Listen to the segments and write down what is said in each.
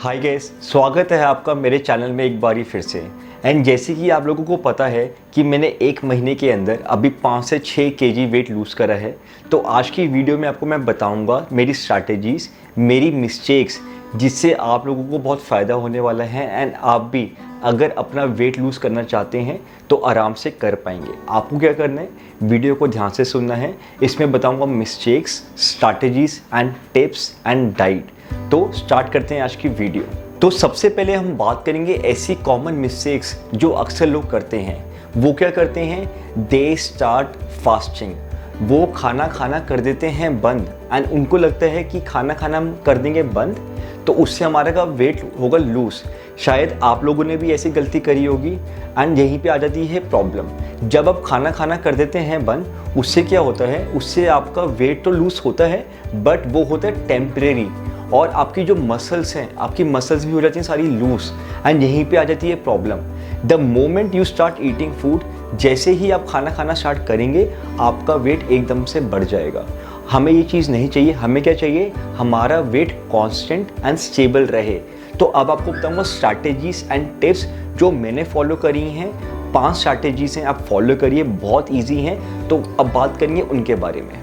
Hi guys, स्वागत है आपका मेरे चैनल में एक बारी फिर से। एंड जैसे कि आप लोगों को पता है कि मैंने एक महीने के अंदर अभी 5 से 6 केजी वेट लूज़ करा है। तो आज की वीडियो में आपको मैं बताऊंगा मेरी स्ट्रैटेजीज़, मेरी मिस्टेक्स, जिससे आप लोगों को बहुत फ़ायदा होने वाला है। एंड आप भी अगर अपना वेट लूज़ करना चाहते हैं तो आराम से कर पाएंगे। आपको क्या करना है, वीडियो को ध्यान से सुनना है। इसमें बताऊंगा mistakes, strategies and tips and diet. तो स्टार्ट करते हैं आज की वीडियो। तो सबसे पहले हम बात करेंगे ऐसी कॉमन मिस्टेक्स जो अक्सर लोग करते हैं। वो क्या करते हैं, दे स्टार्ट फास्टिंग। वो खाना खाना कर देते हैं बंद एंड उनको लगता है कि खाना खाना हम कर देंगे बंद तो उससे हमारा का वेट होगा लूज। शायद आप लोगों ने भी ऐसी गलती करी होगी एंड यहीं पे आ जाती है प्रॉब्लम। जब आप खाना खाना कर देते हैं बंद, उससे क्या होता है, उससे आपका वेट तो लूज होता है बट वो होता है टेम्परेरी। और आपकी जो मसल्स हैं, आपकी मसल्स भी हो जाती हैं सारी लूज एंड यहीं पे आ जाती है problem. The moment you start eating food, जैसे ही आप खाना खाना स्टार्ट करेंगे आपका वेट एकदम से बढ़ जाएगा। हमें ये चीज़ नहीं चाहिए। हमें क्या चाहिए, हमारा वेट कांस्टेंट एंड स्टेबल रहे। तो अब आपको बताऊंगा स्ट्रैटेजीज एंड टिप्स जो मैंने फॉलो करी हैं। 5 स्ट्रैटेजीज हैं, आप फॉलो करिए, बहुत ईजी हैं। तो अब बात करेंगे उनके बारे में।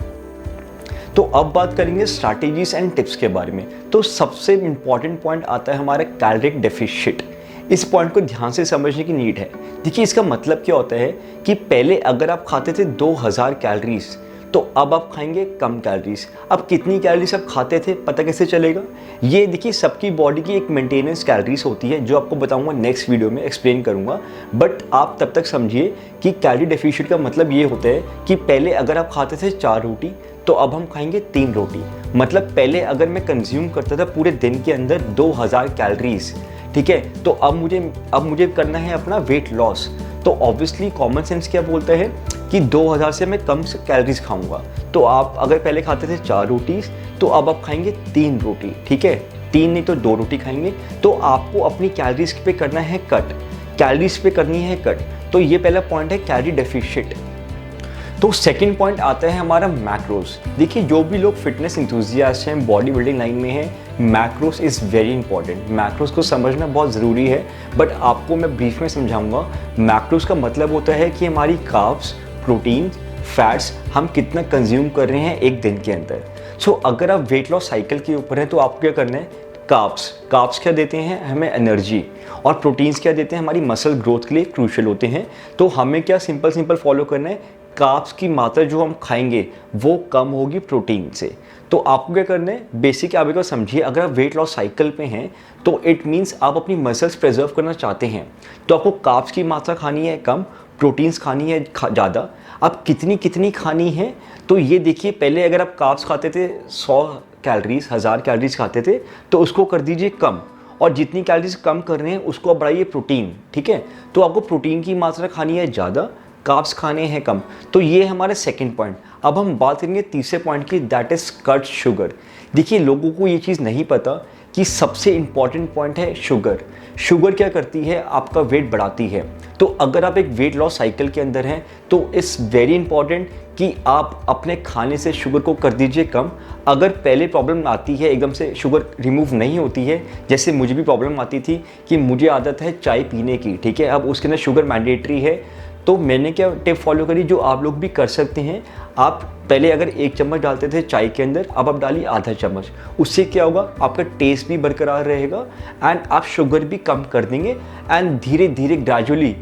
तो अब बात करेंगे स्ट्रैटेजीज एंड टिप्स के बारे में। तो सबसे इंपॉर्टेंट पॉइंट आता है हमारा कैलोरिक डेफिशिट। इस पॉइंट को ध्यान से समझने की नीड है। देखिए इसका मतलब क्या होता है कि पहले अगर आप खाते थे 2000 कैलोरीज तो अब आप खाएंगे कम कैलोरीज। अब कितनी कैलोरीज आप खाते थे पता कैसे चलेगा, ये देखिए सबकी बॉडी की एक मेंटेनेंस कैलोरीज होती है जो आपको बताऊंगा नेक्स्ट वीडियो में एक्सप्लेन करूंगा। बट आप तब तक समझिए कि कैलोरी डेफिशिट का मतलब ये होता है कि पहले अगर आप खाते थे 4 रोटी तो अब हम खाएंगे 3 रोटी। मतलब पहले अगर मैं कंज्यूम करता था पूरे दिन के अंदर 2000 कैलोरीज, ठीक है, तो अब मुझे करना है अपना वेट लॉस। तो ऑब्वियसली कॉमन सेंस क्या बोलता है कि 2000 से मैं कम कैलोरीज खाऊंगा। तो आप अगर पहले खाते थे 4 रोटी तो अब आप खाएंगे 3 रोटी, ठीक है, 3 नहीं तो 2 रोटी खाएंगे। तो आपको अपनी कैलोरीज पे करना है कट, कैलोरीज पे करनी है कट। तो ये पहला पॉइंट है कैलोरी डेफिशिट। तो सेकंड पॉइंट आता है हमारा मैक्रोस। देखिए जो भी लोग फिटनेस इंथुजियास्ट हैं, बॉडी बिल्डिंग लाइन में हैं, macros is very important. Macros को समझना बहुत ज़रूरी है बट आपको मैं ब्रीफ में समझाऊंगा। मैक्रोस का मतलब होता है कि हमारी कार्ब्स, प्रोटीन, फैट्स हम कितना कंज्यूम कर रहे हैं एक दिन के अंदर। सो अगर आप वेट लॉस साइकिल के ऊपर है तो आपको क्या करना है, कार्ब्स क्या देते हैं हमें, एनर्जी। और प्रोटीन्स क्या देते हैं, हमारी मसल ग्रोथ के लिए क्रूशियल होते हैं। तो हमें क्या सिंपल फॉलो करना है, कार्ब्स की मात्रा जो हम खाएंगे वो कम होगी प्रोटीन से। तो आपको क्या करना है, बेसिक आप एक बार समझिए। अगर आप वेट लॉस साइकिल पे हैं तो इट मीन्स आप अपनी मसल्स प्रिजर्व करना चाहते हैं तो आपको कार्ब्स की मात्रा खानी है कम, प्रोटीन्स खानी है ज़्यादा। अब कितनी खानी है, तो ये देखिए पहले अगर आप कार्ब्स खाते थे 100 कैलोरीज, 1000 कैलोरीज खाते थे तो उसको कर दीजिए कम, और जितनी कैलोरीज कम कर रहे हैं उसको आप बढ़ाइए प्रोटीन, ठीक है। तो आपको प्रोटीन की मात्रा खानी है ज़्यादा, कार्ब्स खाने हैं कम। तो ये हमारा सेकंड पॉइंट। अब हम बात करेंगे तीसरे पॉइंट की, दैट इज कट शुगर। देखिए लोगों को ये चीज़ नहीं पता कि सबसे इंपॉर्टेंट पॉइंट है शुगर। शुगर क्या करती है, आपका वेट बढ़ाती है। तो अगर आप एक वेट लॉस साइकिल के अंदर हैं तो इट्स वेरी इंपॉर्टेंट कि आप अपने खाने से शुगर को कर दीजिए कम। अगर पहले प्रॉब्लम आती है एकदम से शुगर रिमूव नहीं होती है, जैसे मुझे भी प्रॉब्लम आती थी कि मुझे आदत है चाय पीने की, ठीक है, अब उसके अंदर शुगर मैंडेटरी है। तो मैंने क्या टिप फॉलो करी जो आप लोग भी कर सकते हैं। आप पहले अगर 1 चम्मच डालते थे चाय के अंदर, अब आप डालिए आधा चम्मच। उससे क्या होगा, आपका टेस्ट भी बरकरार रहेगा एंड आप शुगर भी कम कर देंगे। एंड धीरे धीरे ग्रेजुअली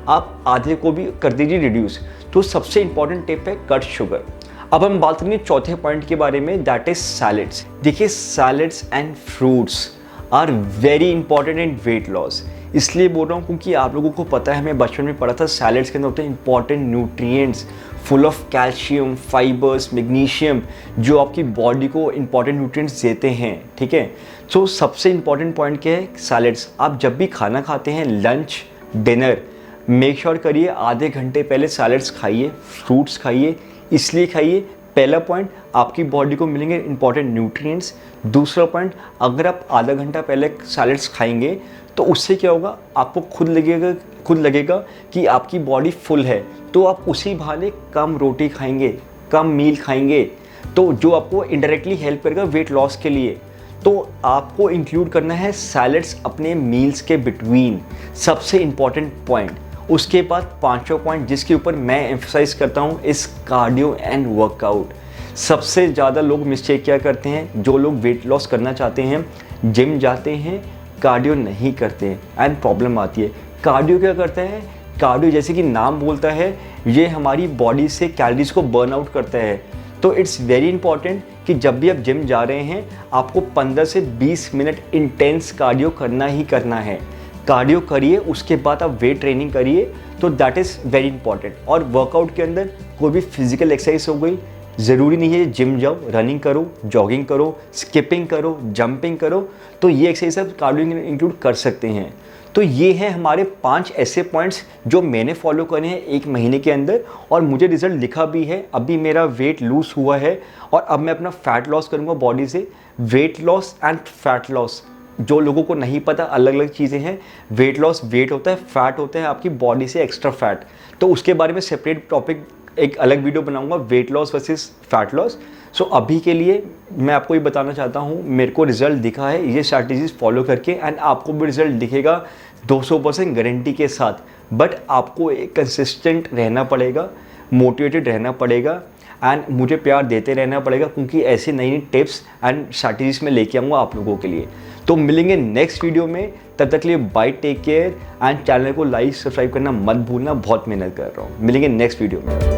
आप आधे को भी कर दीजिए रिड्यूस। तो सबसे इंपॉर्टेंट टिप है कट शुगर। अब हम बात करेंगे चौथे पॉइंट के बारे में, दैट इज सैलेड्स। देखिए salads and fruits are very important in weight loss. इसलिए बोल रहा हूँ क्योंकि आप लोगों को पता है, हमें बचपन में पढ़ा था सैलेड्स के अंदर होते हैं important nutrients full of calcium, fibres, magnesium, जो आपकी बॉडी को इंपॉर्टेंट न्यूट्रिएंट्स देते हैं, ठीक है। सो सबसे इंपॉर्टेंट पॉइंट क्या है, सैलेड्स। आप जब भी खाना खाते हैं, लंच, डिनर, मेक श्योर करिए आधे घंटे पहले सैलेड्स खाइए, फ्रूट्स खाइए। इसलिए खाइए, पहला पॉइंट, आपकी बॉडी को मिलेंगे इंपॉर्टेंट न्यूट्रिएंट्स। दूसरा पॉइंट, अगर आप आधा घंटा पहले सैलेड्स खाएंगे तो उससे क्या होगा, आपको खुद लगेगा कि आपकी बॉडी फुल है। तो आप उसी बहाने कम रोटी खाएंगे, कम मील खाएंगे, तो जो आपको इनडायरेक्टली हेल्प करेगा वेट लॉस के लिए। तो आपको इंक्लूड करना है सैलड्स अपने मील्स के बिटवीन, सबसे इंपॉर्टेंट पॉइंट। उसके बाद पांचवा पॉइंट जिसके ऊपर मैं एम्फसाइज करता हूँ इस कार्डियो एंड वर्कआउट। सबसे ज़्यादा लोग मिस्टेक क्या करते हैं, जो लोग वेट लॉस करना चाहते हैं, जिम जाते हैं, कार्डियो नहीं करते हैं एंड प्रॉब्लम आती है। कार्डियो क्या करते हैं, कार्डियो जैसे कि नाम बोलता है ये हमारी बॉडी से कैलोरीज को बर्न आउट करता है। तो इट्स वेरी इंपॉर्टेंट कि जब भी आप जिम जा रहे हैं आपको 15 से 20 मिनट इंटेंस कार्डियो करना ही करना है। कार्डियो करिए, उसके बाद आप वेट ट्रेनिंग करिए, तो दैट इज़ वेरी इंपॉर्टेंट। और वर्कआउट के अंदर कोई भी फिजिकल एक्सरसाइज हो गई, ज़रूरी नहीं है जिम जाओ, रनिंग करो, जॉगिंग करो, स्किपिंग करो, जंपिंग करो, तो ये एक्सरसाइज आप कार्डियो इंक्लूड कर सकते हैं। तो ये हैं हमारे 5 ऐसे पॉइंट्स जो मैंने फॉलो करे हैं 1 महीने के अंदर और मुझे रिजल्ट दिखा भी है। अभी मेरा वेट लूज़ हुआ है और अब मैं अपना फैट लॉस करूँगा बॉडी से। Weight loss and fat loss, जो लोगों को नहीं पता, अलग अलग चीज़ें हैं। वेट लॉस वेट होता है, फैट होता है आपकी बॉडी से एक्स्ट्रा फैट। तो उसके बारे में सेपरेट टॉपिक एक अलग वीडियो बनाऊंगा, weight loss versus fat loss. So अभी के लिए मैं आपको ये बताना चाहता हूँ, मेरे को रिजल्ट दिखा है ये स्ट्रैटेजीज फॉलो करके एंड आपको भी रिजल्ट दिखेगा 200% गारंटी के साथ। बट आपको एक कंसिस्टेंट रहना पड़ेगा, मोटिवेटेड रहना पड़ेगा एंड मुझे प्यार देते रहना पड़ेगा, क्योंकि ऐसे नई नई टिप्स एंड स्ट्रैटेजीज में लेके आऊँगा आप लोगों के लिए। तो मिलेंगे नेक्स्ट वीडियो में, तब तक के लिए bye, take care and channel को लाइक सब्सक्राइब करना मत भूलना, बहुत मेहनत कर रहा हूँ। मिलेंगे नेक्स्ट वीडियो में।